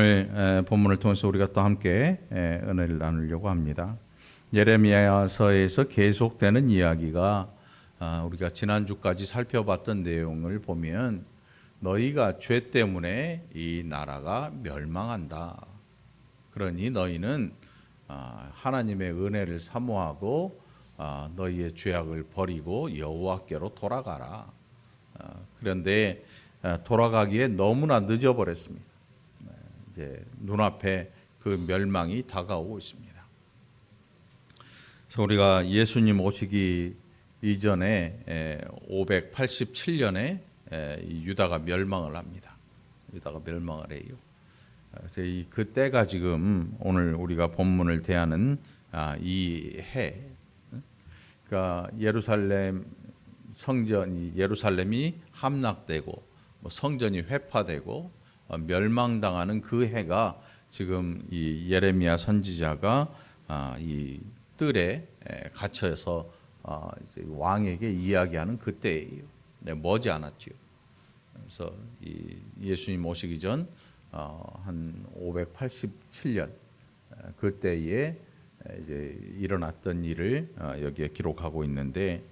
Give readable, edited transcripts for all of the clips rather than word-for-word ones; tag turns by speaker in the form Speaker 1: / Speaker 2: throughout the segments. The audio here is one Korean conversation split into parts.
Speaker 1: 오늘 본문을 통해서 우리가 또 함께 은혜를 나누려고 합니다. 예레미야서에서 계속되는 이야기가 우리가 지난주까지 살펴봤던 내용을 보면 너희가 죄 때문에 이 나라가 멸망한다. 그러니 너희는 하나님의 은혜를 사모하고 너희의 죄악을 버리고 여호와께로 돌아가라. 그런데 돌아가기에 너무나 늦어버렸습니다. 이제 눈앞에 그 멸망이 다가오고 있습니다. 그래서 우리가 예수님 오시기 이전에 587년에 유다가 멸망을 합니다. 유다가 멸망을 해요. 그래서 그때가 지금 오늘 우리가 본문을 대하는 이 해, 그러니까 예루살렘이 함락되고 성전이 회파되고 멸망당하는 그 해가 지금 이 예레미야 선지자가 이 뜰에 갇혀서 이제 왕에게 이야기하는 그때예요. 네, 머지 않았지요. 그래서 이 예수님 오시기 전 한 587년 그때에 이제 일어났던 일을 여기에 기록하고 있는데,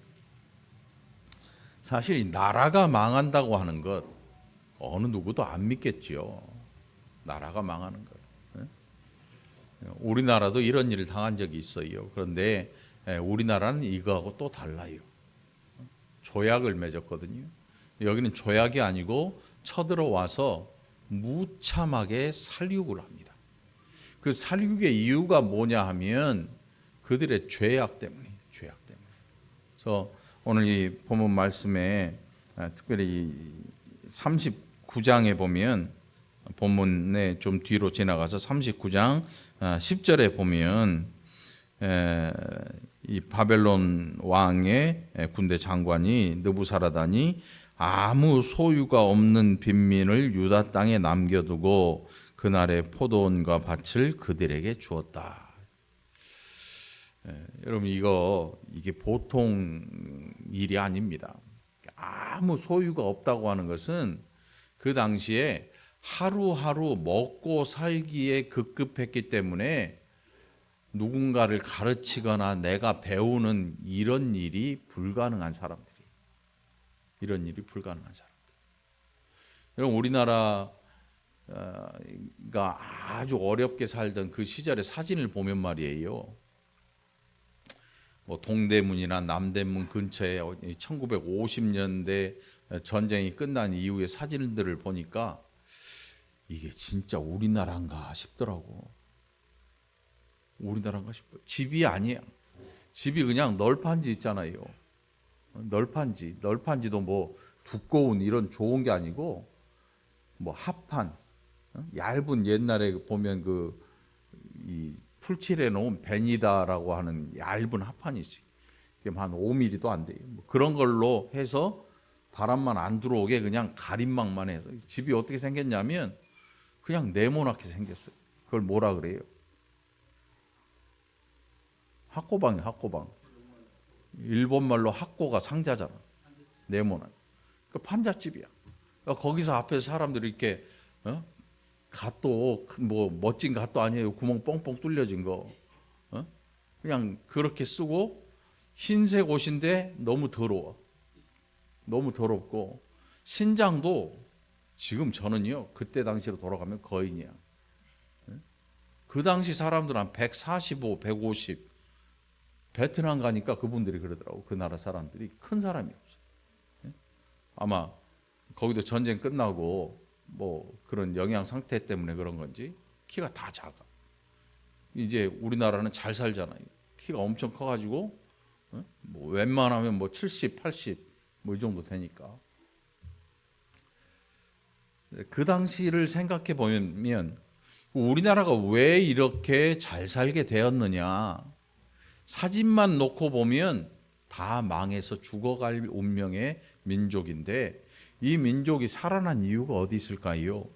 Speaker 1: 사실 이 나라가 망한다고 하는 것 어느 누구도 안 믿겠지요. 나라가 망하는 것. 우리나라도 이런 일을 당한 적이 있어요. 그런데 우리나라는 이거하고 또 달라요. 조약을 맺었거든요. 여기는 조약이 아니고 쳐들어와서 무참하게 살육을 합니다. 그 살육의 이유가 뭐냐 하면 그들의 죄악 때문이에요. 죄악 때문에. 그래서 오늘 이 본문 말씀에 특별히 39장에 보면, 본문에 좀 뒤로 지나가서 39장 10절에 보면 이 바벨론 왕의 군대 장관이 느부사라단이 아무 소유가 없는 빈민을 유다 땅에 남겨두고 그날의 포도원과 밭을 그들에게 주었다. 여러분, 이게 보통 일이 아닙니다. 아무 소유가 없다고 하는 것은 그 당시에 하루하루 먹고 살기에 급급했기 때문에 누군가를 가르치거나 내가 배우는 이런 일이 불가능한 사람들이. 이런 일이 불가능한 사람들. 여러분, 우리나라가 아주 어렵게 살던 그 시절의 사진을 보면 말이에요. 뭐 동대문이나 남대문 근처에 1950년대 전쟁이 끝난 이후의 사진들을 보니까 이게 진짜 우리나라인가 싶더라고. 우리나라인가 싶어요. 집이 아니야. 집이 그냥 널판지 있잖아요. 널판지도 뭐 두꺼운 이런 좋은 게 아니고 뭐 합판, 얇은, 옛날에 보면 이 풀칠해 놓은 베니다라고 하는 얇은 합판이 있어요. 그게 한 5mm도 안 돼요. 뭐 그런 걸로 해서 바람만 안 들어오게 그냥 가림막만 해서. 집이 어떻게 생겼냐면 그냥 네모나게 생겼어요. 그걸 뭐라 그래요? 학고방이에요. 학고방. 일본 말로 학고가 상자잖아. 네모난. 그 판잣집이야. 그러니까 거기서 앞에서 사람들이 이렇게 갓도 뭐 멋진 갓도 아니에요. 구멍 뻥뻥 뚫려진 거. 그냥 그렇게 쓰고, 흰색 옷인데 너무 더러워. 너무 더럽고, 신장도 지금 저는요, 그때 당시로 돌아가면 거인이야. 그 당시 사람들은 한 145, 150. 베트남 가니까 그분들이 그러더라고. 그 나라 사람들이 큰 사람이 없어. 아마 거기도 전쟁 끝나고 뭐 그런 영양 상태 때문에 그런 건지 키가 다 작아. 이제 우리나라는 잘 살잖아요. 키가 엄청 커가지고 뭐 웬만하면 뭐 70, 80 뭐 이 정도 되니까. 그 당시를 생각해 보면 우리나라가 왜 이렇게 잘 살게 되었느냐. 사진만 놓고 보면 다 망해서 죽어갈 운명의 민족인데, 이 민족이 살아난 이유가 어디 있을까요?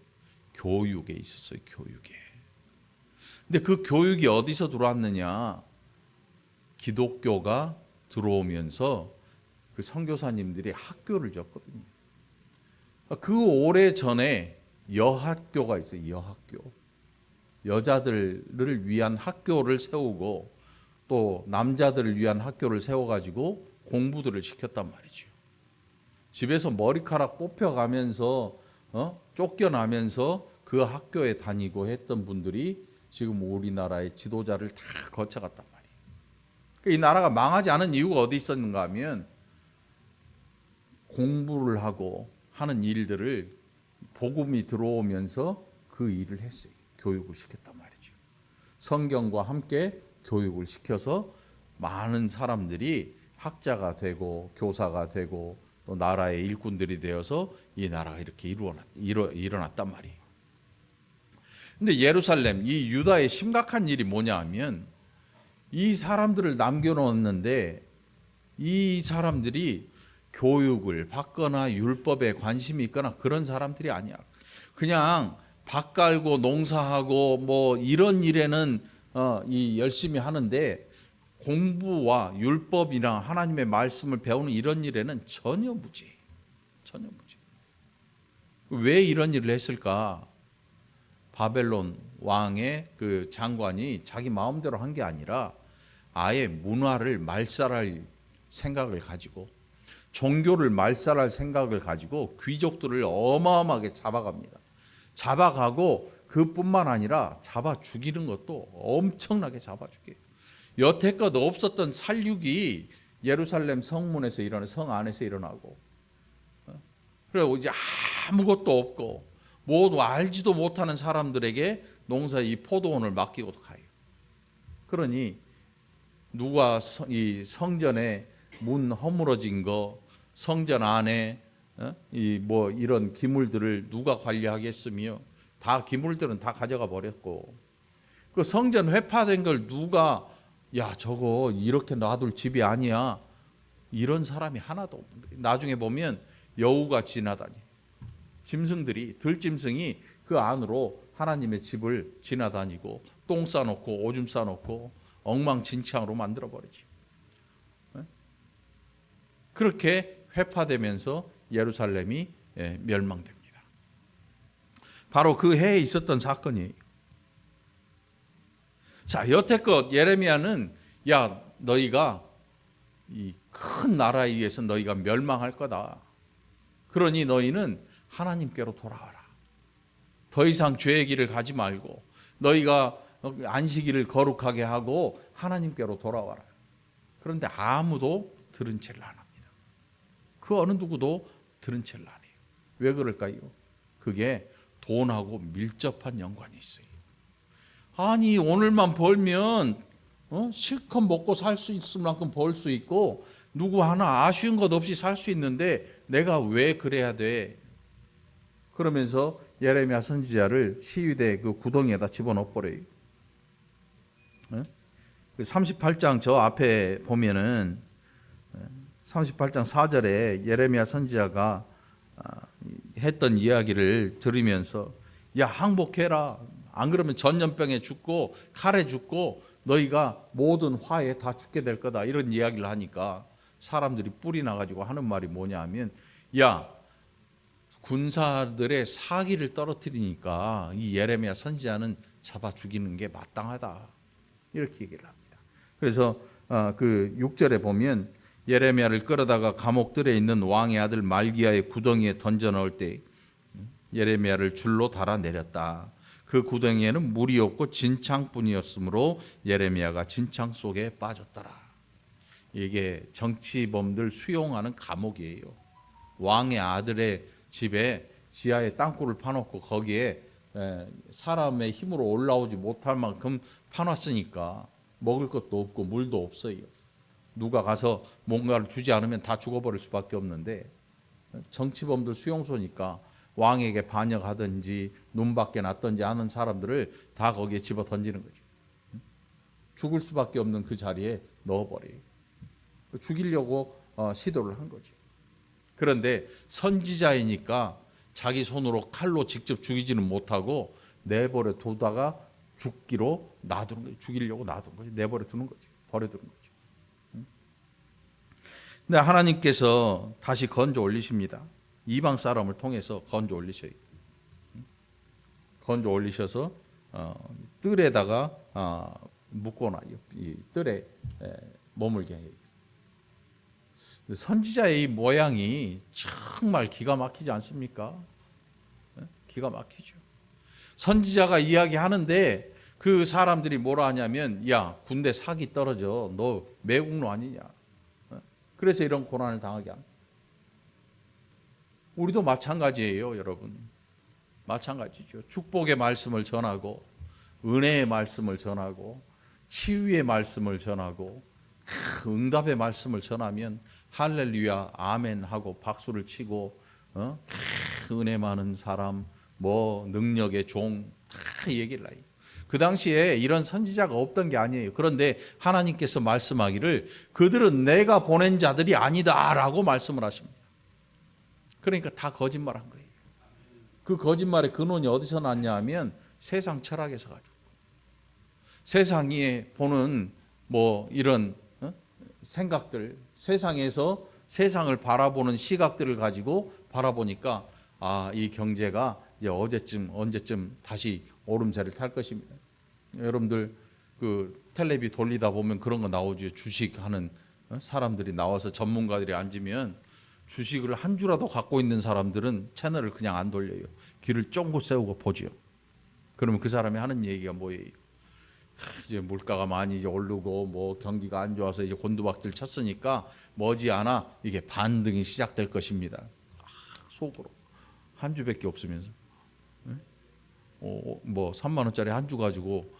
Speaker 1: 교육에 있었어요. 교육에. 근데 그 교육이 어디서 들어왔느냐? 기독교가 들어오면서 그 선교사님들이 학교를 줬거든요. 그 오래 전에 여학교가 있어요. 여학교. 여자들을 위한 학교를 세우고 또 남자들을 위한 학교를 세워가지고 공부들을 시켰단 말이죠. 집에서 머리카락 뽑혀가면서 쫓겨나면서 그 학교에 다니고 했던 분들이 지금 우리나라의 지도자를 다 거쳐갔단 말이에요. 이 나라가 망하지 않은 이유가 어디 있었는가 하면 공부를 하고 하는 일들을 복음이 들어오면서 그 일을 했어요. 교육을 시켰단 말이죠. 성경과 함께 교육을 시켜서 많은 사람들이 학자가 되고 교사가 되고 또 나라의 일꾼들이 되어서 이 나라가 이렇게 일어났단 말이에요. 근데 예루살렘, 이 유다의 심각한 일이 뭐냐 하면 이 사람들을 남겨놓았는데 이 사람들이 교육을 받거나 율법에 관심이 있거나 그런 사람들이 아니야. 그냥 밭 갈고 농사하고 뭐 이런 일에는 열심히 하는데 공부와 율법이나 하나님의 말씀을 배우는 이런 일에는 전혀 무지. 왜 이런 일을 했을까? 바벨론 왕의 그 장관이 자기 마음대로 한 게 아니라 아예 문화를 말살할 생각을 가지고 종교를 말살할 생각을 가지고 귀족들을 어마어마하게 잡아갑니다. 잡아가고 그뿐만 아니라 잡아 죽이는 것도 엄청나게 잡아 죽여요. 여태껏 없었던 살육이 예루살렘 성문에서 일어나 성 안에서 일어나고 그리고 이제 아무것도 없고 모두 알지도 못하는 사람들에게 농사 이 포도원을 맡기고 가요. 그러니 누가 이 성전에 문 허물어진 거, 성전 안에 이 뭐 이런 기물들을 누가 관리하겠으며 다 기물들은 다 가져가 버렸고 그 성전 회파된 걸 누가 야 저거 이렇게 놔둘 집이 아니야 이런 사람이 하나도 없는 거예요. 나중에 보면 여우가 지나다니 짐승들이 들짐승이 그 안으로 하나님의 집을 지나다니고 똥 싸놓고 오줌 싸놓고 엉망진창으로 만들어버리죠. 그렇게 회파되면서 예루살렘이 멸망됩니다. 바로 그 해에 있었던 사건이에요. 자, 여태껏 예레미야는 야 너희가 이 큰 나라에 의해서 너희가 멸망할 거다. 그러니 너희는 하나님께로 돌아와라. 더 이상 죄의 길을 가지 말고 너희가 안식일을 거룩하게 하고 하나님께로 돌아와라. 그런데 아무도 들은 채를 안 합니다. 그 어느 누구도 들은 채를 안 해요. 왜 그럴까요? 그게 돈하고 밀접한 연관이 있어요. 아니 오늘만 벌면 실컷 먹고 살 수 있을 만큼 벌 수 있고 누구 하나 아쉬운 것 없이 살 수 있는데 내가 왜 그래야 돼? 그러면서 예레미야 선지자를 시위대 그 구덩이에다 집어넣어 버려요. 38장 저 앞에 보면은 38장 4절에 예레미야 선지자가 했던 이야기를 들으면서 야 항복해라. 안 그러면 전염병에 죽고 칼에 죽고 너희가 모든 화에 다 죽게 될 거다. 이런 이야기를 하니까 사람들이 뿔이 나가지고 하는 말이 뭐냐 하면 야 군사들의 사기를 떨어뜨리니까 이 예레미야 선지자는 잡아 죽이는 게 마땅하다. 이렇게 얘기를 합니다. 그래서 그 6절에 보면 예레미야를 끌어다가 감옥들에 있는 왕의 아들 말기야의 구덩이에 던져 넣을 때 예레미야를 줄로 달아 내렸다. 그 구덩이에는 물이 없고 진창뿐이었으므로 예레미야가 진창 속에 빠졌더라. 이게 정치범들 수용하는 감옥이에요. 왕의 아들의 집에 지하에 땅굴을 파놓고 거기에 사람의 힘으로 올라오지 못할 만큼 파놨으니까 먹을 것도 없고 물도 없어요. 누가 가서 뭔가를 주지 않으면 다 죽어버릴 수밖에 없는데 정치범들 수용소니까 왕에게 반역하든지 눈밖에 났든지 하는 사람들을 다 거기에 집어 던지는 거죠. 죽을 수밖에 없는 그 자리에 넣어버려요. 죽이려고 시도를 한 거죠. 그런데 선지자이니까 자기 손으로 칼로 직접 죽이지는 못하고 내버려 두다가 죽기로 놔두는 거예요. 죽이려고 놔둔 거죠. 내버려 두는 거죠. 버려두는 거죠. 근데 하나님께서 다시 건져 올리십니다. 이방 사람을 통해서 건져 올리셔요. 건져 올리셔서 뜰에다가 묶거나 이 뜰에 머물게 해요. 선지자의 이 모양이 정말 기가 막히지 않습니까? 기가 막히죠. 선지자가 이야기하는데 그 사람들이 뭐라 하냐면, 야, 군대 사기 떨어져, 너 매국노 아니냐. 그래서 이런 고난을 당하게 합니다. 우리도 마찬가지예요, 여러분. 마찬가지죠. 축복의 말씀을 전하고, 은혜의 말씀을 전하고, 치유의 말씀을 전하고, 응답의 말씀을 전하면 할렐루야 아멘 하고 박수를 치고, 은혜 많은 사람, 뭐 능력의 종 다 얘기를 해요. 그 당시에 이런 선지자가 없던 게 아니에요. 그런데 하나님께서 말씀하기를 그들은 내가 보낸 자들이 아니다라고 말씀을 하십니다. 그러니까 다 거짓말한 거예요. 그 거짓말의 근원이 어디서 났냐 하면 세상 철학에서 가지고, 세상이 보는 뭐 이런 생각들, 세상에서 세상을 바라보는 시각들을 가지고 바라보니까 이 경제가 이제 언제쯤 다시 오름세를 탈 것입니다. 여러분들 그 텔레비 돌리다 보면 그런 거 나오죠. 주식하는 사람들이 나와서 전문가들이 앉으면 주식을 한 주라도 갖고 있는 사람들은 채널을 그냥 안 돌려요. 귀를 쫑긋 세우고 보죠. 그러면 그 사람이 하는 얘기가 뭐예요? 이제 물가가 많이 이제 오르고 뭐 경기가 안 좋아서 이제 곤두박질 쳤으니까 머지않아 이게 반등이 시작될 것입니다. 속으로 한 주밖에 없으면서 뭐 3만 원짜리 한 주 가지고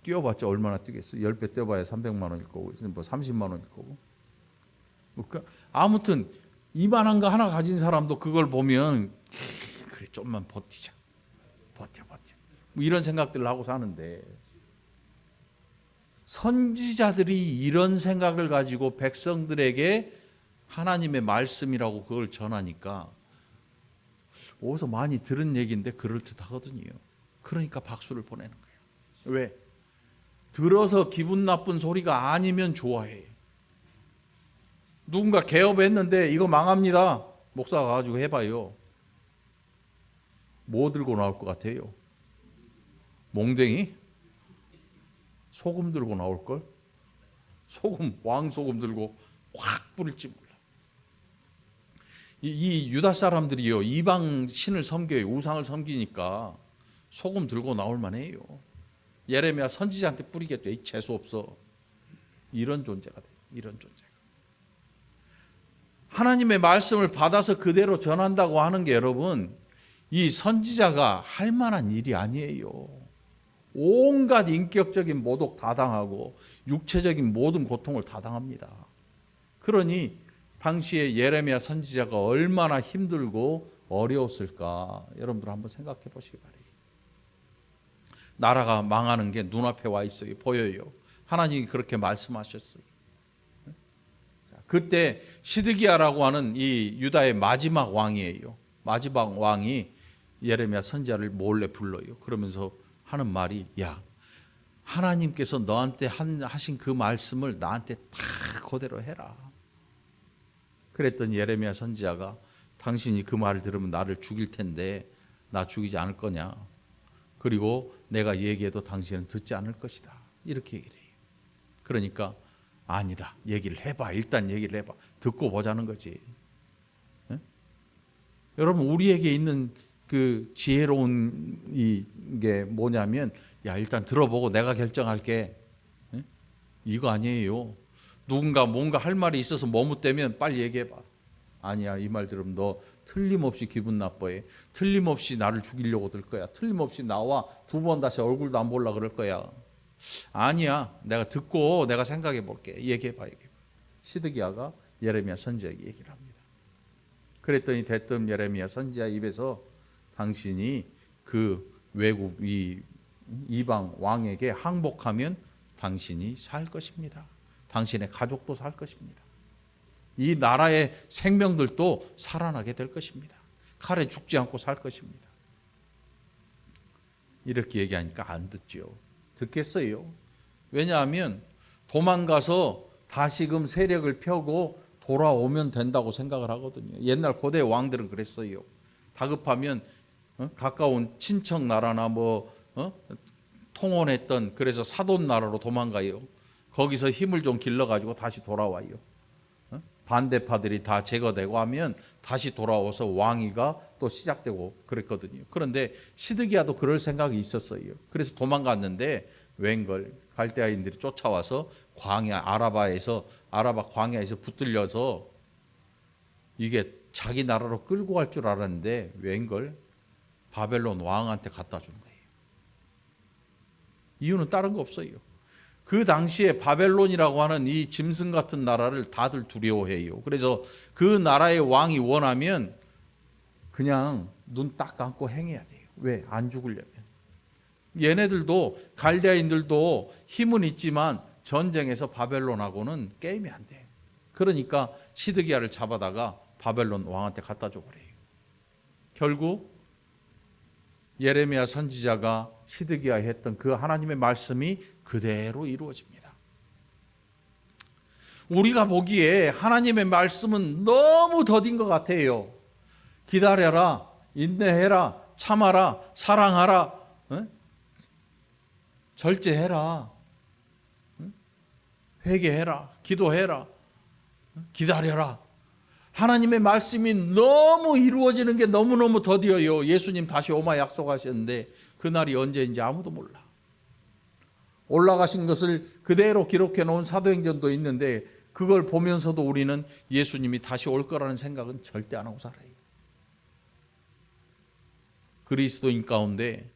Speaker 1: 뛰어봤자 얼마나 뛰겠어? 10배 뛰어봐야 300만 원일 거고, 뭐 30만 원일 거고. 그러니까 아무튼 이만한 거 하나 가진 사람도 그걸 보면 그래 좀만 버티자, 버텨. 뭐 이런 생각들을 하고 사는데, 선지자들이 이런 생각을 가지고 백성들에게 하나님의 말씀이라고 그걸 전하니까 어디서 많이 들은 얘기인데 그럴듯하거든요. 그러니까 박수를 보내는 거예요. 왜? 들어서 기분 나쁜 소리가 아니면 좋아해. 누군가 개업했는데 이거 망합니다. 목사가 가지고 해봐요. 뭐 들고 나올 것 같아요? 몽댕이? 소금 들고 나올걸? 소금, 왕소금 들고 확 뿌릴지 몰라. 이 유다 사람들이요, 이방 신을 섬겨요. 우상을 섬기니까 소금 들고 나올 만해요. 예레미야 선지자한테 뿌리겠죠. 이 재수 없어. 이런 존재가 돼요. 이런 존재가. 하나님의 말씀을 받아서 그대로 전한다고 하는 게 여러분, 이 선지자가 할 만한 일이 아니에요. 온갖 인격적인 모독 다 당하고 육체적인 모든 고통을 다 당합니다. 그러니 당시에 예레미야 선지자가 얼마나 힘들고 어려웠을까, 여러분들 한번 생각해 보시기 바랍니다. 나라가 망하는 게 눈앞에 와 있어요. 보여요. 하나님이 그렇게 말씀하셨어요. 그때 시드기야라고 하는 이 유다의 마지막 왕이에요. 마지막 왕이 예레미야 선지자를 몰래 불러요. 그러면서 하는 말이, 야, 하나님께서 너한테 하신 그 말씀을 나한테 다 그대로 해라. 그랬더니 예레미야 선지자가, 당신이 그 말을 들으면 나를 죽일 텐데 나 죽이지 않을 거냐? 그리고 내가 얘기해도 당신은 듣지 않을 것이다. 이렇게 얘기를 해요. 그러니까 아니다. 얘기를 해봐. 일단 얘기를 해봐. 듣고 보자는 거지. 네? 여러분, 우리에게 있는 그 지혜로운 이게 뭐냐면, 야, 일단 들어보고 내가 결정할게. 네? 이거 아니에요. 누군가 뭔가 할 말이 있어서 머뭇대면 빨리 얘기해봐. 아니야, 이 말 들으면 너 틀림없이 기분 나빠해. 틀림없이 나를 죽이려고 들 거야. 틀림없이 나와 2번 다시 얼굴도 안 보려고 그럴 거야. 아니야, 내가 듣고 내가 생각해 볼게. 얘기해봐. 시드기야가 예레미야 선지자에게 얘기를 합니다. 그랬더니 대뜸 예레미야 선지자 입에서, 당신이 그 외국 이방 왕에게 항복하면 당신이 살 것입니다. 당신의 가족도 살 것입니다. 이 나라의 생명들도 살아나게 될 것입니다. 칼에 죽지 않고 살 것입니다. 이렇게 얘기하니까 안 듣죠. 듣겠어요? 왜냐하면 도망가서 다시금 세력을 펴고 돌아오면 된다고 생각을 하거든요. 옛날 고대 왕들은 그랬어요. 다급하면 가까운 친척 나라나 통혼했던 그래서 사돈 나라로 도망가요. 거기서 힘을 좀 길러가지고 다시 돌아와요. 반대파들이 다 제거되고 하면 다시 돌아와서 왕위가 또 시작되고 그랬거든요. 그런데 시드기야도 그럴 생각이 있었어요. 그래서 도망갔는데 웬걸 갈대아인들이 쫓아와서 광야 아라바 광야에서 붙들려서 이게 자기 나라로 끌고 갈 줄 알았는데 웬걸 바벨론 왕한테 갖다 준 거예요. 이유는 다른 거 없어요. 그 당시에 바벨론이라고 하는 이 짐승 같은 나라를 다들 두려워해요. 그래서 그 나라의 왕이 원하면 그냥 눈 딱 감고 행해야 돼요. 왜? 안 죽으려면. 얘네들도 갈대아인들도 힘은 있지만 전쟁에서 바벨론하고는 게임이 안 돼. 그러니까 시드기야를 잡아다가 바벨론 왕한테 갖다 줘버려요. 결국 예레미야 선지자가 시드기야에 했던 그 하나님의 말씀이 그대로 이루어집니다. 우리가 보기에 하나님의 말씀은 너무 더딘 것 같아요. 기다려라, 인내해라, 참아라, 사랑하라, 절제해라, 회개해라, 기도해라, 기다려라. 하나님의 말씀이 너무 이루어지는 게 너무너무 더디어요. 예수님 다시 오마 약속하셨는데 그날이 언제인지 아무도 몰라. 올라가신 것을 그대로 기록해 놓은 사도행전도 있는데 그걸 보면서도 우리는 예수님이 다시 올 거라는 생각은 절대 안 하고 살아요. 그리스도인 가운데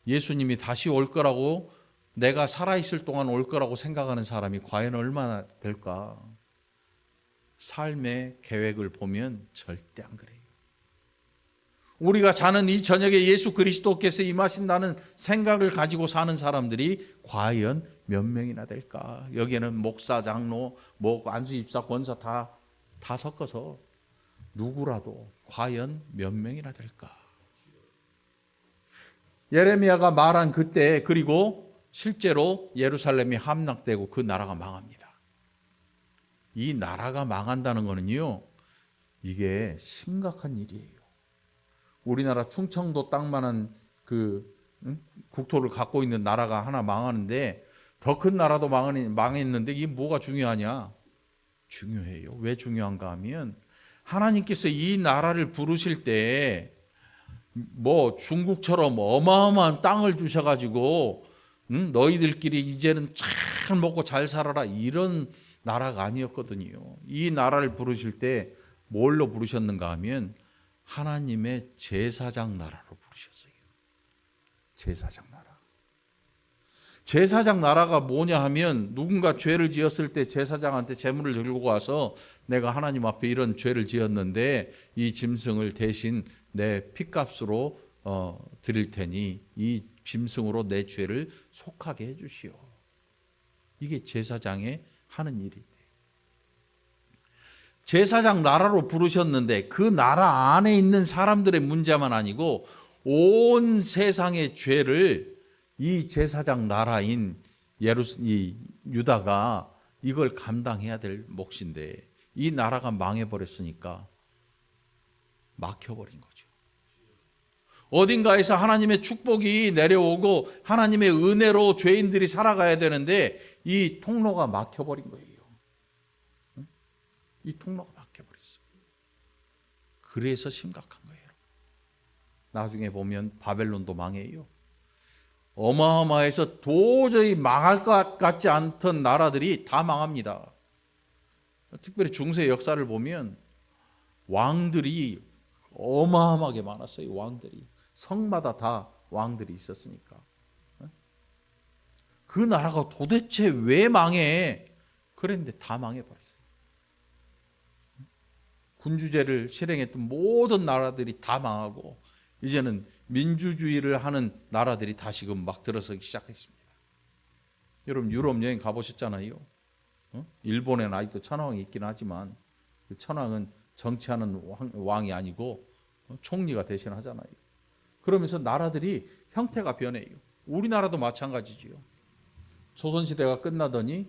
Speaker 1: 예수님이 다시 올 거라고, 내가 살아있을 동안 올 거라고 생각하는 사람이 과연 얼마나 될까? 삶의 계획을 보면 절대 안 그래요. 우리가 자는 이 저녁에 예수 그리스도께서 임하신다는 생각을 가지고 사는 사람들이 과연 몇 명이나 될까? 여기에는 목사, 장로, 안수, 집사, 권사 다 섞어서 누구라도 과연 몇 명이나 될까? 예레미야가 말한 그때, 그리고 실제로 예루살렘이 함락되고 그 나라가 망합니다. 이 나라가 망한다는 거는요, 이게 심각한 일이에요. 우리나라 충청도 땅만한 그 국토를 갖고 있는 나라가 하나 망하는데 더 큰 나라도 망했는데 이게 뭐가 중요하냐? 중요해요. 왜 중요한가 하면 하나님께서 이 나라를 부르실 때 뭐 중국처럼 어마어마한 땅을 주셔가지고 너희들끼리 이제는 잘 먹고 잘 살아라 이런 나라가 아니었거든요. 이 나라를 부르실 때 뭘로 부르셨는가 하면 하나님의 제사장 나라로 부르셨어요. 제사장 나라. 제사장 나라가 뭐냐 하면 누군가 죄를 지었을 때 제사장한테 제물을 들고 와서 내가 하나님 앞에 이런 죄를 지었는데 이 짐승을 대신 내 핏값으로 드릴 테니 이 짐승으로 내 죄를 속하게 해주시오. 이게 제사장의 하는 일인데, 제사장 나라로 부르셨는데 그 나라 안에 있는 사람들의 문제만 아니고 온 세상의 죄를 이 제사장 나라인 이 유다가 이걸 감당해야 될 몫인데 이 나라가 망해버렸으니까 막혀버린 거죠. 어딘가에서 하나님의 축복이 내려오고 하나님의 은혜로 죄인들이 살아가야 되는데 이 통로가 막혀버린 거예요. 이 통로가 막혀버렸어요. 그래서 심각한 거예요. 나중에 보면 바벨론도 망해요. 어마어마해서 도저히 망할 것 같지 않던 나라들이 다 망합니다. 특별히 중세 역사를 보면 왕들이 어마어마하게 많았어요. 왕들이 성마다 다 왕들이 있었으니까. 그 나라가 도대체 왜 망해? 그랬는데 다 망해버렸어요. 군주제를 실행했던 모든 나라들이 다 망하고 이제는 민주주의를 하는 나라들이 다시금 막 들어서기 시작했습니다. 여러분 유럽 여행 가보셨잖아요. 일본에는 아직도 천황이 있긴 하지만 그 천황은 정치하는 왕이 아니고 총리가 대신하잖아요. 그러면서 나라들이 형태가 변해요. 우리나라도 마찬가지지요. 조선시대가 끝나더니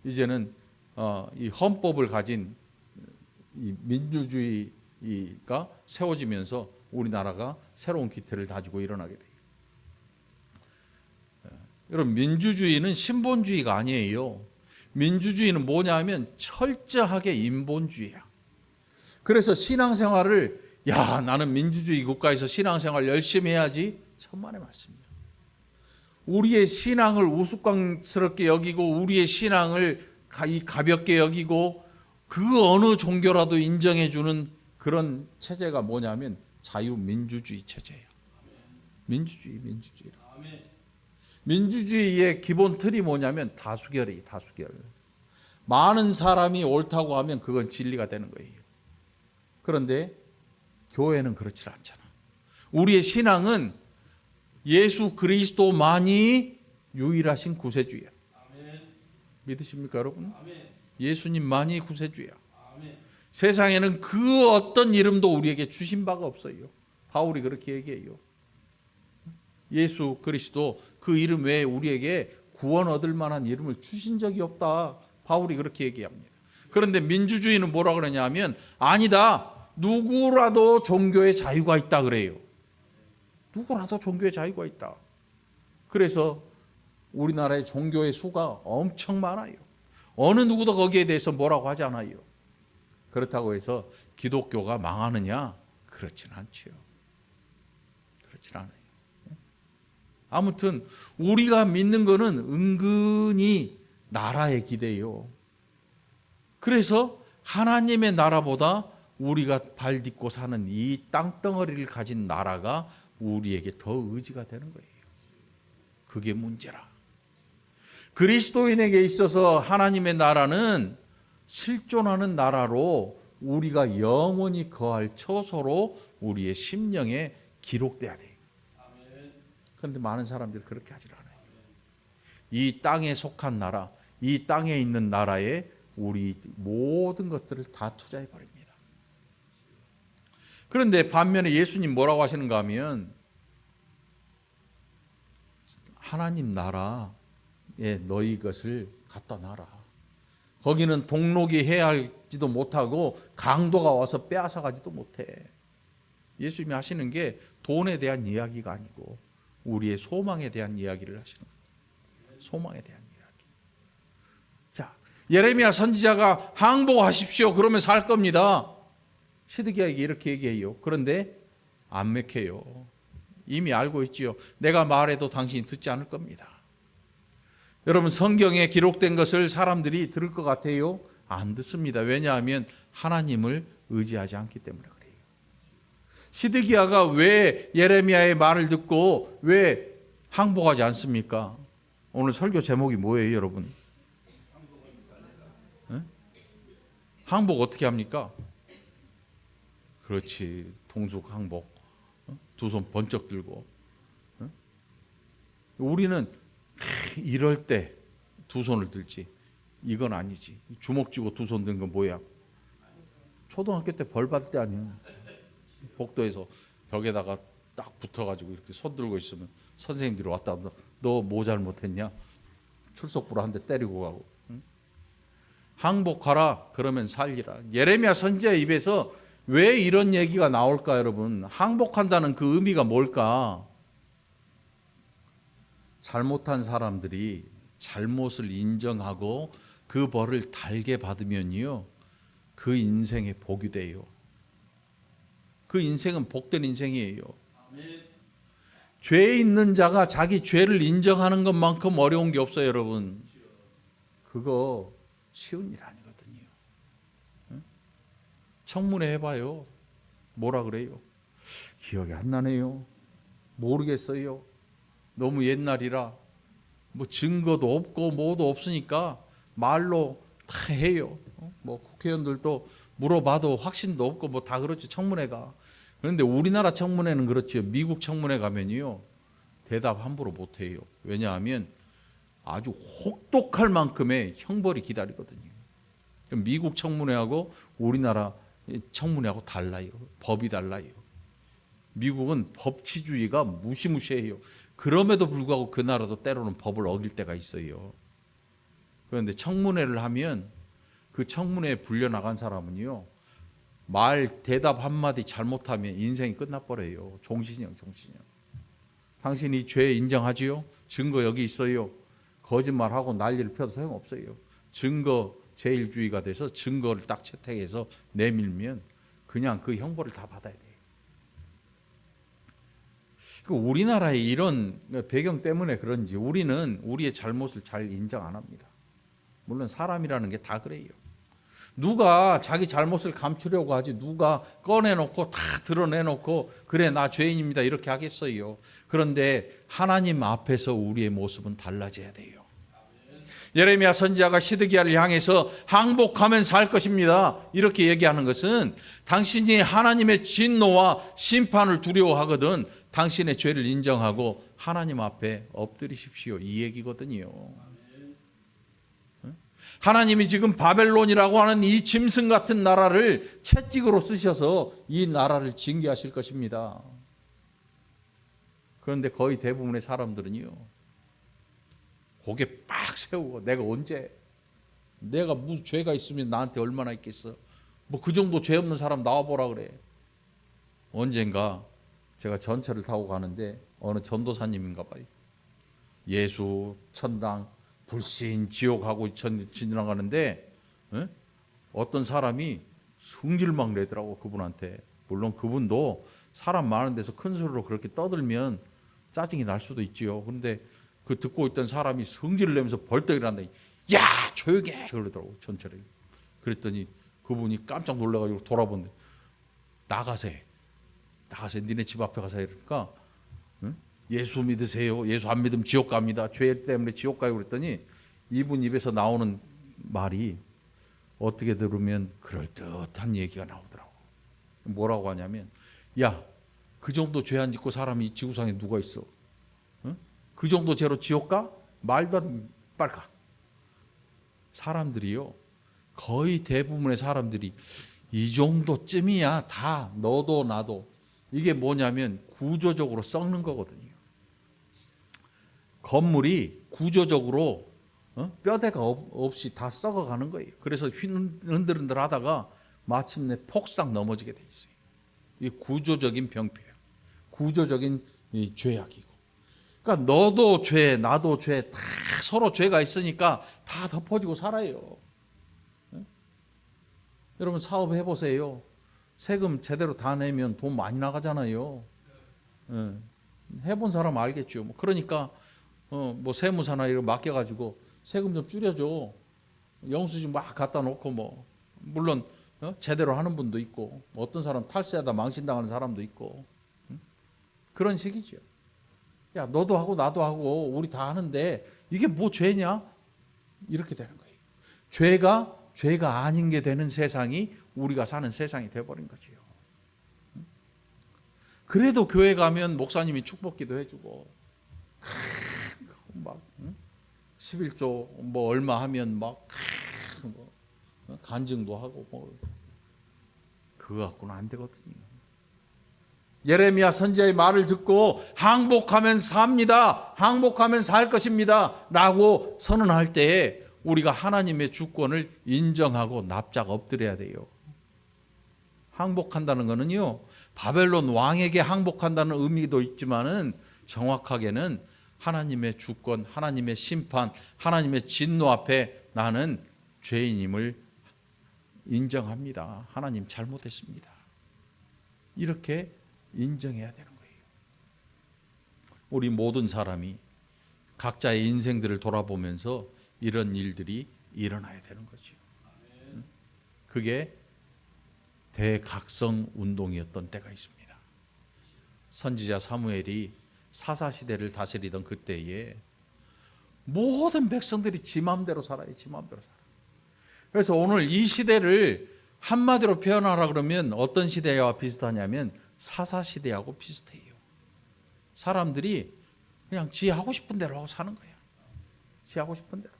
Speaker 1: 이제는 이 헌법을 가진 이 민주주의가 세워지면서 우리나라가 새로운 기틀을 다지고 일어나게 돼요. 여러분, 민주주의는 신본주의가 아니에요. 민주주의는 뭐냐면 철저하게 인본주의야. 그래서 신앙생활을 나는 민주주의 국가에서 신앙생활 열심히 해야지, 천만의 말씀이야. 우리의 신앙을 우스꽝스럽게 여기고 우리의 신앙을 가볍게 여기고 그 어느 종교라도 인정해주는 그런 체제가 뭐냐면 자유민주주의 체제예요. 민주주의. 민주주의의 기본 틀이 뭐냐면 다수결이에요. 다수결. 많은 사람이 옳다고 하면 그건 진리가 되는 거예요. 그런데 교회는 그렇지 않잖아. 우리의 신앙은 예수 그리스도만이 유일하신 구세주야. 믿으십니까, 여러분? 예수님만이 구세주야. 세상에는 그 어떤 이름도 우리에게 주신 바가 없어요. 바울이 그렇게 얘기해요. 예수 그리스도 그 이름 외에 우리에게 구원 얻을 만한 이름을 주신 적이 없다. 바울이 그렇게 얘기합니다. 그런데 민주주의는 뭐라 그러냐면 아니다. 누구라도 종교의 자유가 있다 그래요. 누구라도 종교의 자유가 있다. 그래서 우리나라의 종교의 수가 엄청 많아요. 어느 누구도 거기에 대해서 뭐라고 하지 않아요. 그렇다고 해서 기독교가 망하느냐? 그렇지는 않죠. 그렇지는 않아요. 아무튼 우리가 믿는 거는 은근히 나라에 기대요. 그래서 하나님의 나라보다 우리가 발 딛고 사는 이 땅덩어리를 가진 나라가 우리에게 더 의지가 되는 거예요. 그게 문제라. 그리스도인에게 있어서 하나님의 나라는 실존하는 나라로 우리가 영원히 거할 처소로 우리의 심령에 기록돼야 돼요. 그런데 많은 사람들이 그렇게 하질 않아요. 이 땅에 속한 나라, 이 땅에 있는 나라에 우리 모든 것들을 다 투자해 버립니다. 그런데 반면에 예수님 뭐라고 하시는가 하면 하나님 나라에 너희 것을 갖다 놔라. 거기는 동록이 해할지도 못하고 강도가 와서 빼앗아 가지도 못해. 예수님이 하시는 게 돈에 대한 이야기가 아니고 우리의 소망에 대한 이야기를 하시는 거예요. 소망에 대한 이야기. 자, 예레미야 선지자가 항복하십시오. 그러면 살 겁니다. 시드기야에게 이렇게 얘기해요. 그런데 안 맥혀요. 이미 알고 있지요. 내가 말해도 당신이 듣지 않을 겁니다. 여러분, 성경에 기록된 것을 사람들이 들을 것 같아요? 안 듣습니다. 왜냐하면 하나님을 의지하지 않기 때문에 그래요. 시드기야가 왜 예레미야의 말을 듣고 왜 항복하지 않습니까? 오늘 설교 제목이 뭐예요, 여러분? 항복 어떻게 합니까? 그렇지, 동숙 항복. 두 손 번쩍 들고. 우리는 이럴 때 두 손을 들지. 이건 아니지. 주먹 쥐고 두 손 든 건 뭐야? 초등학교 때 벌 받을 때 아니야. 복도에서 벽에다가 딱 붙어가지고 이렇게 손 들고 있으면 선생님들이 왔다. 너 뭐 잘못했냐? 출석부로 한 대 때리고 가고. 항복하라. 그러면 살리라. 예레미야 선지자의 입에서 왜 이런 얘기가 나올까, 여러분? 항복한다는 그 의미가 뭘까? 잘못한 사람들이 잘못을 인정하고 그 벌을 달게 받으면요, 그 인생에 복이 돼요. 그 인생은 복된 인생이에요. 죄 있는 자가 자기 죄를 인정하는 것만큼 어려운 게 없어요, 여러분. 그거 쉬운 일 아니거든요. 청문회 해봐요. 뭐라 그래요? 기억이 안 나네요. 모르겠어요. 너무 옛날이라. 뭐 증거도 없고 뭐도 없으니까 말로 다 해요. 뭐 국회의원들도 물어봐도 확신도 없고 뭐 다 그렇지, 청문회가. 그런데 우리나라 청문회는 그렇죠. 미국 청문회 가면요, 대답 함부로 못 해요. 왜냐하면 아주 혹독할 만큼의 형벌이 기다리거든요. 미국 청문회하고 우리나라 청문회하고 달라요. 법이 달라요. 미국은 법치주의가 무시무시해요. 그럼에도 불구하고 그 나라도 때로는 법을 어길 때가 있어요. 그런데 청문회를 하면 그 청문회에 불려나간 사람은요, 말 대답 한마디 잘못하면 인생이 끝나버려요. 종신형. 당신이 죄 인정하지요? 증거 여기 있어요. 거짓말하고 난리를 펴도 소용없어요. 증거 제일주의가 돼서 증거를 딱 채택해서 내밀면 그냥 그 형벌을 다 받아야 돼요. 우리나라의 이런 배경 때문에 그런지 우리는 우리의 잘못을 잘 인정 안 합니다. 물론 사람이라는 게 다 그래요. 누가 자기 잘못을 감추려고 하지 누가 꺼내놓고 다 드러내놓고 그래 나 죄인입니다 이렇게 하겠어요. 그런데 하나님 앞에서 우리의 모습은 달라져야 돼요. 예레미야 선지자가 시드기야를 향해서 항복하면 살 것입니다 이렇게 얘기하는 것은 당신이 하나님의 진노와 심판을 두려워하거든 당신의 죄를 인정하고 하나님 앞에 엎드리십시오 이 얘기거든요. 하나님이 지금 바벨론이라고 하는 이 짐승 같은 나라를 채찍으로 쓰셔서 이 나라를 징계하실 것입니다. 그런데 거의 대부분의 사람들은요 고개 빡 세우고 내가 언제 내가 무슨 죄가 있으면 나한테 얼마나 있겠어 뭐 그 정도 죄 없는 사람 나와보라 그래. 언젠가 제가 전철을 타고 가는데 어느 전도사님인가 봐요. 예수 천당 불신 지옥하고 지나가는데 어떤 사람이 성질막 내더라고 그분한테. 물론 그분도 사람 많은 데서 큰 소리로 그렇게 떠들면 짜증이 날 수도 있지요. 그런데 그 듣고 있던 사람이 성질을 내면서 벌떡 일어난다. 야 조용히 해 그러더라고 전철에. 그랬더니 그분이 깜짝 놀라가지고 돌아본대. 나가세 니네 집 앞에 가서 이러니까 예수 믿으세요. 예수 안 믿으면 지옥 갑니다. 죄 때문에 지옥 가요. 그랬더니 이분 입에서 나오는 말이 어떻게 들으면 그럴듯한 얘기가 나오더라고. 뭐라고 하냐면 야 그 정도 죄 안 짓고 사람이 지구상에 누가 있어? 그 정도 죄로 지옥 가? 말도 안 돼. 빨리 가. 사람들이요 거의 대부분의 사람들이 이 정도쯤이야 다 너도 나도. 이게 뭐냐면 구조적으로 썩는 거거든요. 건물이 구조적으로 뼈대가 없이 다 썩어가는 거예요. 그래서 흔들흔들 하다가 마침내 폭삭 넘어지게 돼 있어요. 이게 구조적인 병폐예요. 구조적인 죄악이고. 그러니까 너도 죄, 나도 죄, 다 서로 죄가 있으니까 다 덮어지고 살아요. 여러분 사업 해보세요. 세금 제대로 다 내면 돈 많이 나가잖아요. 해본 사람 알겠죠. 그러니까 뭐 세무사나 이런 맡겨가지고 세금 좀 줄여줘. 영수증 막 갖다 놓고 뭐 물론 제대로 하는 분도 있고 어떤 사람 탈세하다 망신당하는 사람도 있고 그런 식이죠. 야 너도 하고 나도 하고 우리 다 하는데 이게 뭐 죄냐? 이렇게 되는 거예요. 죄가 아닌 게 되는 세상이 우리가 사는 세상이 돼버린 거지요. 그래도 교회 가면 목사님이 축복기도 해주고 막 11조 뭐 얼마 하면 막 간증도 하고 뭐 그거 갖고는 안 되거든요. 예레미야 선지자의 말을 듣고 항복하면 삽니다. 항복하면 살 것입니다. 라고 선언할 때에 우리가 하나님의 주권을 인정하고 납작 엎드려야 돼요. 항복한다는 것은요 바벨론 왕에게 항복한다는 의미도 있지만은 정확하게는 하나님의 주권, 하나님의 심판, 하나님의 진노 앞에 나는 죄인임을 인정합니다. 하나님 잘못했습니다. 이렇게 인정해야 되는 거예요. 우리 모든 사람이 각자의 인생들을 돌아보면서 이런 일들이 일어나야 되는 거죠. 그게 대각성 운동이었던 때가 있습니다. 선지자 사무엘이 사사시대를 다스리던 그때에 모든 백성들이 지 마음대로 살아요. 지 마음대로 살아. 그래서 오늘 이 시대를 한마디로 표현하라 그러면 어떤 시대와 비슷하냐면 사사시대하고 비슷해요. 사람들이 그냥 지 하고 싶은 대로 하고 사는 거예요. 지 하고 싶은 대로.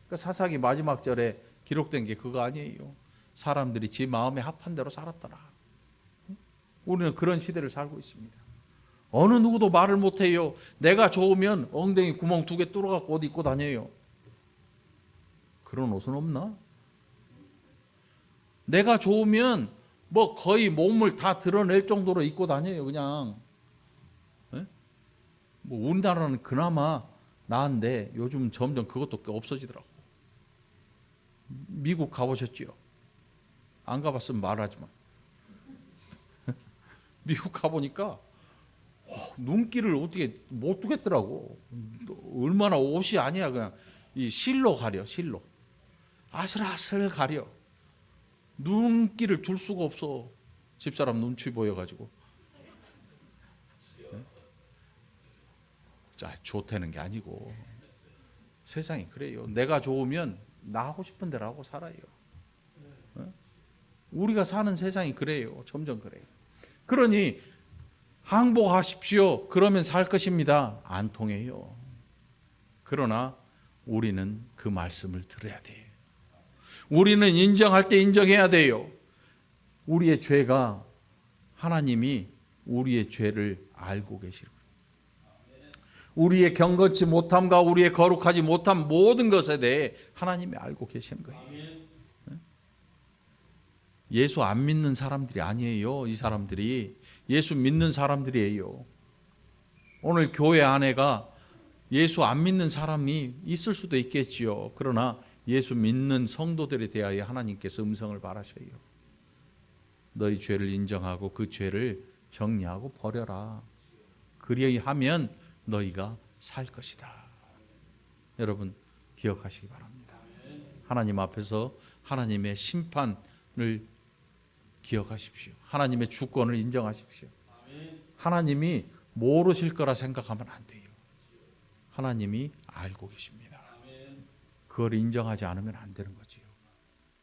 Speaker 1: 그러니까 사사기 마지막 절에 기록된 게 그거 아니에요. 사람들이 지 마음에 합한 대로 살았더라. 우리는 그런 시대를 살고 있습니다. 어느 누구도 말을 못해요. 내가 좋으면 엉덩이 구멍 2개 뚫어갖고 옷 입고 다녀요. 그런 옷은 없나? 내가 좋으면 뭐 거의 몸을 다 드러낼 정도로 입고 다녀요. 그냥 뭐 우리나라는 그나마 나은데 요즘 점점 그것도 없어지더라고. 미국 가보셨지요? 안 가봤으면 말하지만 미국 가보니까 눈길을 어떻게 못 두겠더라고. 얼마나 옷이 아니야. 그냥 이 실로 가려. 실로 아슬아슬 가려. 눈길을 둘 수가 없어. 집사람 눈치 보여가지고. 자, 좋다는 게 아니고 세상이 그래요. 내가 좋으면 나 하고 싶은 대로 하고 살아요. 우리가 사는 세상이 그래요. 점점 그래요. 그러니 항복하십시오. 그러면 살 것입니다. 안 통해요. 그러나 우리는 그 말씀을 들어야 돼요. 우리는 인정할 때 인정해야 돼요. 우리의 죄가 하나님이 우리의 죄를 알고 계시고 우리의 경건치 못함과 우리의 거룩하지 못함 모든 것에 대해 하나님이 알고 계시는 거예요. 예수 안 믿는 사람들이 아니에요. 이 사람들이 예수 믿는 사람들이에요. 오늘 교회 안에가 예수 안 믿는 사람이 있을 수도 있겠지요. 그러나 예수 믿는 성도들에 대하여 하나님께서 음성을 바라셔요. 너희 죄를 인정하고 그 죄를 정리하고 버려라. 그리하면 너희가 살 것이다. 여러분 기억하시기 바랍니다. 하나님 앞에서 하나님의 심판을 기억하십시오. 하나님의 주권을 인정하십시오. 하나님이 모르실 거라 생각하면 안 돼요. 하나님이 알고 계십니다. 그걸 인정하지 않으면 안 되는 거지요.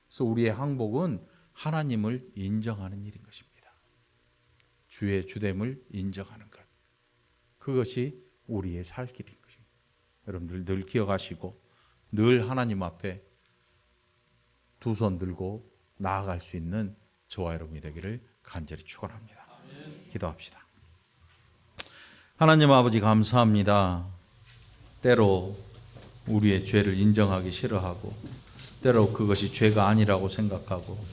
Speaker 1: 그래서 우리의 항복은 하나님을 인정하는 일인 것입니다. 주의 주됨을 인정하는 것. 그것이 우리의 살 길인 것입니다. 여러분들 늘 기억하시고 늘 하나님 앞에 두 손 들고 나아갈 수 있는 저와 여러분이 되기를 간절히 축원합니다. 기도합시다. 하나님 아버지 감사합니다. 때로 우리의 죄를 인정하기 싫어하고 때로 그것이 죄가 아니라고 생각하고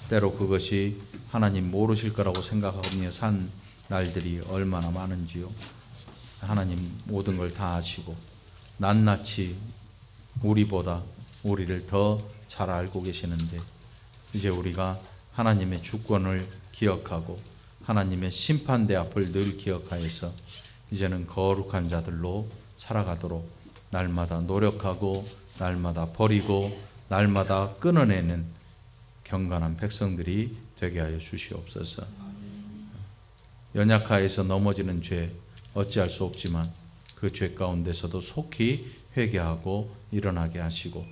Speaker 1: 때로 그것이 하나님 모르실 거라고 생각하며 산 날들이 얼마나 많은지요. 하나님 모든 걸 다 아시고 낱낱이 우리보다 우리를 더 잘 알고 계시는데 이제 우리가 하나님의 주권을 기억하고 하나님의 심판대 앞을 늘 기억하여서 이제는 거룩한 자들로 살아가도록 날마다 노력하고 날마다 버리고 날마다 끊어내는 경건한 백성들이 되게 하여 주시옵소서. 연약하여서 넘어지는 죄 어찌할 수 없지만 그 죄 가운데서도 속히 회개하고 일어나게 하시고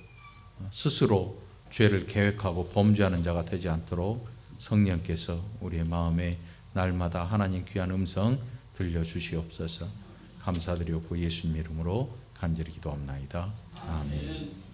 Speaker 1: 스스로 죄를 계획하고 범죄하는 자가 되지 않도록 성령께서 우리의 마음에 날마다 하나님 귀한 음성 들려주시옵소서. 감사드리고 예수님 이름으로 간절히 기도합나이다. 아멘.